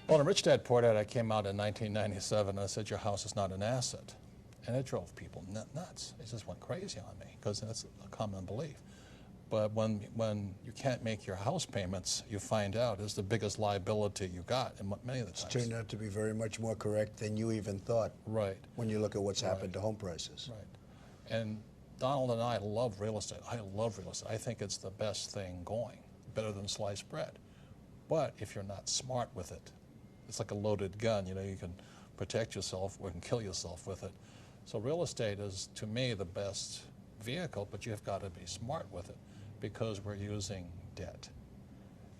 Well, in Rich Dad Poor Dad, I came out in 1997 and I said, your house is not an asset. And it drove people nuts. It just went crazy on me because that's a common belief. But when you can't make your house payments, you find out it's the biggest liability you got, and many of the times. It's turned out to be very much more correct than you even thought. Right. When you look at what's happened to home prices. Right. And Donald and I love real estate. I love real estate. I think it's the best thing going, better than sliced bread. But if you're not smart with it, it's like a loaded gun. You know, you can protect yourself or you can kill yourself with it. So real estate is, to me, the best vehicle, but you've got to be smart with it because we're using debt.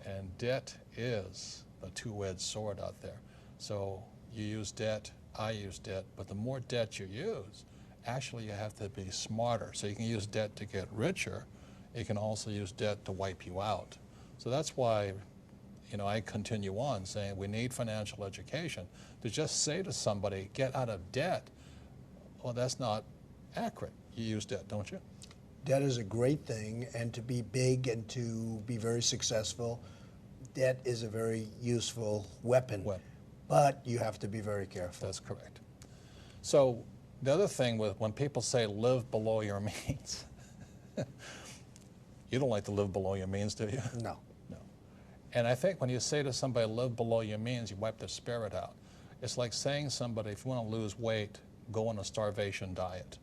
And debt is the two-edged sword out there. So you use debt, I use debt, but the more debt you use, actually you have to be smarter. So you can use debt to get richer. You can also use debt to wipe you out. So that's why, you know, I continue on saying we need financial education. To just say to somebody, get out of debt, well, that's not accurate. You use debt, don't you? Debt is a great thing, and to be big and to be very successful, debt is a very useful weapon. But you have to be very careful. That's correct. So the other thing with when people say live below your means, you don't like to live below your means, do you? No. No. And I think when you say to somebody live below your means, you wipe their spirit out. It's like saying somebody, if you want to lose weight, go on a starvation diet.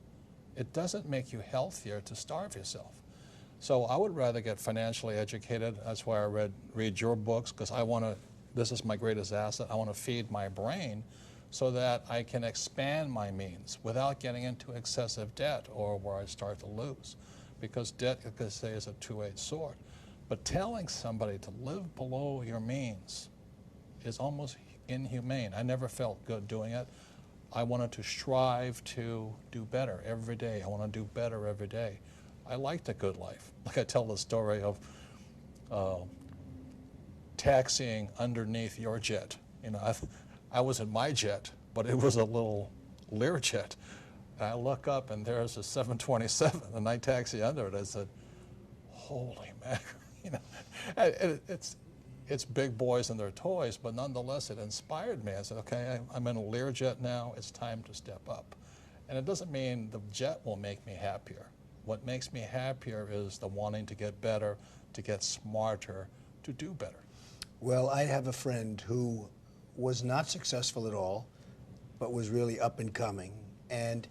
It doesn't make you healthier to starve yourself. So I would rather get financially educated. That's why I read your books, because I want to, this is my greatest asset. I want to feed my brain so that I can expand my means without getting into excessive debt or where I start to lose. Because debt, I could say, is a two-edged sword. But telling somebody to live below your means is almost inhumane. I never felt good doing it. I wanted to strive to do better every day. I want to do better every day. I liked a good life. Like I tell the story of taxiing underneath your jet. You know, I was in my jet, but it was a little Learjet. And I look up and there's a 727, and I taxi under it. I said, holy mackerel. You know, it's big boys and their toys, but nonetheless, it inspired me. I said, okay, I'm in a Learjet now. It's time to step up. And it doesn't mean the jet will make me happier. What makes me happier is the wanting to get better, to get smarter, to do better. Well, I have a friend who was not successful at all, but was really up and coming. And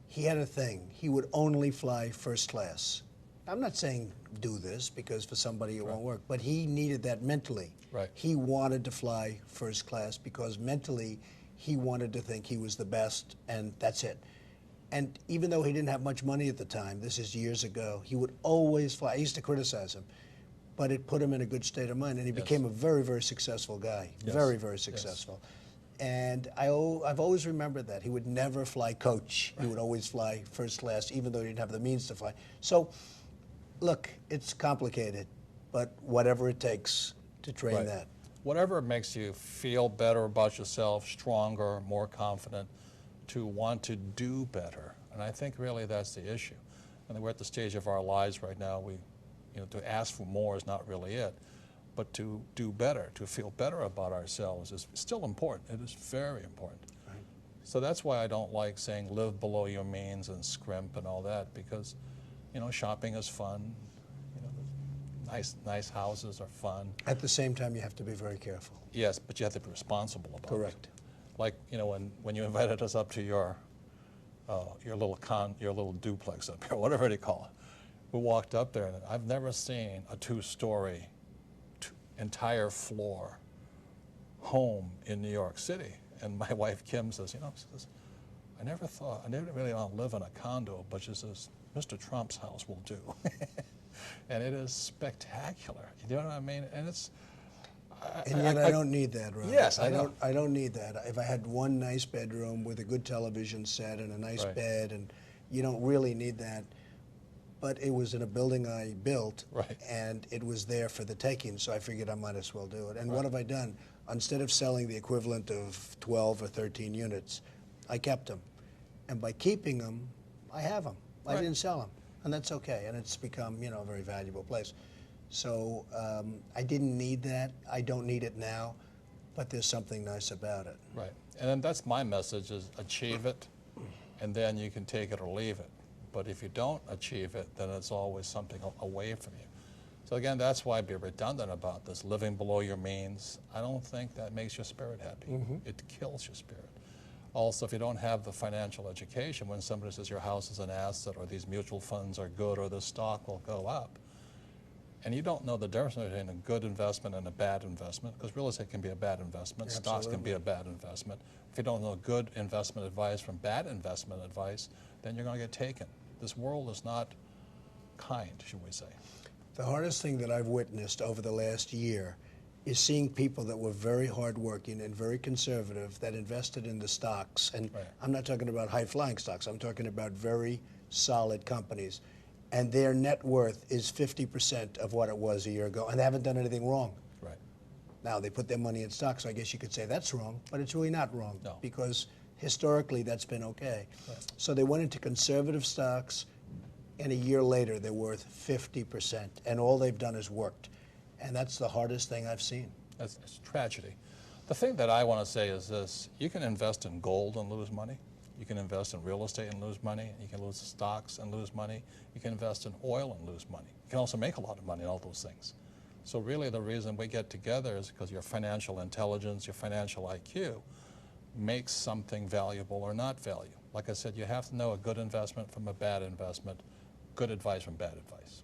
he had a thing. He would only fly first class. I'm not saying do this because for somebody it won't work, but he needed that mentally. Right. He wanted to fly first class because mentally he wanted to think he was the best, and that's it. And even though he didn't have much money at the time, this is years ago, he would always fly. I used to criticize him, but it put him in a good state of mind, and he became a very, very successful guy. Very, very successful. And I've always remembered that. He would never fly coach. He would always fly first class, even though he didn't have the means to fly. So, look, it's complicated, but whatever it takes to train that. Whatever makes you feel better about yourself, stronger, more confident, to want to do better. And I think really that's the issue. And we're at the stage of our lives right now, to ask for more is not really it, but to do better, to feel better about ourselves is still important. It is very important. Right. So that's why I don't like saying live below your means and scrimp and all that, because shopping is fun. Nice houses are fun. At the same time, you have to be very careful. Yes, but you have to be responsible about it. Correct. Like when you invited us up to your little duplex up here, whatever they call it. We walked up there, and I've never seen a two-story, entire floor home in New York City. And my wife Kim says, I didn't really want to live in a condo, but she says, Mr. Trump's house will do. And it is spectacular. You know what I mean? And it's... And yet I don't need that, Robert. Yes, I know. I don't need that. If I had one nice bedroom with a good television set and a nice bed, and you don't really need that. But it was in a building I built, and it was there for the taking, so I figured I might as well do it. And what have I done? Instead of selling the equivalent of 12 or 13 units, I kept them. And by keeping them, I have them. I didn't sell them, and that's okay. And it's become, a very valuable place. So I didn't need that. I don't need it now. but there's something nice about it. Right. And then that's my message is achieve it, and then you can take it or leave it. But if you don't achieve it, then it's always something away from you. So again, that's why I'd be redundant about this, living below your means. I don't think that makes your spirit happy. It kills your spirit. Also, if you don't have the financial education, when somebody says your house is an asset or these mutual funds are good or the stock will go up, and you don't know the difference between a good investment and a bad investment, because real estate can be a bad investment, stocks can be a bad investment. If you don't know good investment advice from bad investment advice, then you're going to get taken. This world is not kind, should we say. The hardest thing that I've witnessed over the last year is seeing people that were very hardworking and very conservative that invested in the stocks. And I'm not talking about high-flying stocks. I'm talking about very solid companies. And their net worth is 50% of what it was a year ago, and they haven't done anything wrong. Right. Now, they put their money in stocks, so I guess you could say that's wrong, but it's really not wrong, No. because historically that's been okay. So they went into conservative stocks, and a year later they're worth 50%, and all they've done is worked. And that's the hardest thing I've seen. It's tragedy. The thing that I want to say is this: you can invest in gold and lose money. You can invest in real estate and lose money. You can lose stocks and lose money. You can invest in oil and lose money. You can also make a lot of money in all those things. So really the reason we get together is because your financial intelligence, your financial IQ makes something valuable or not valuable. Like I said, you have to know a good investment from a bad investment, good advice from bad advice.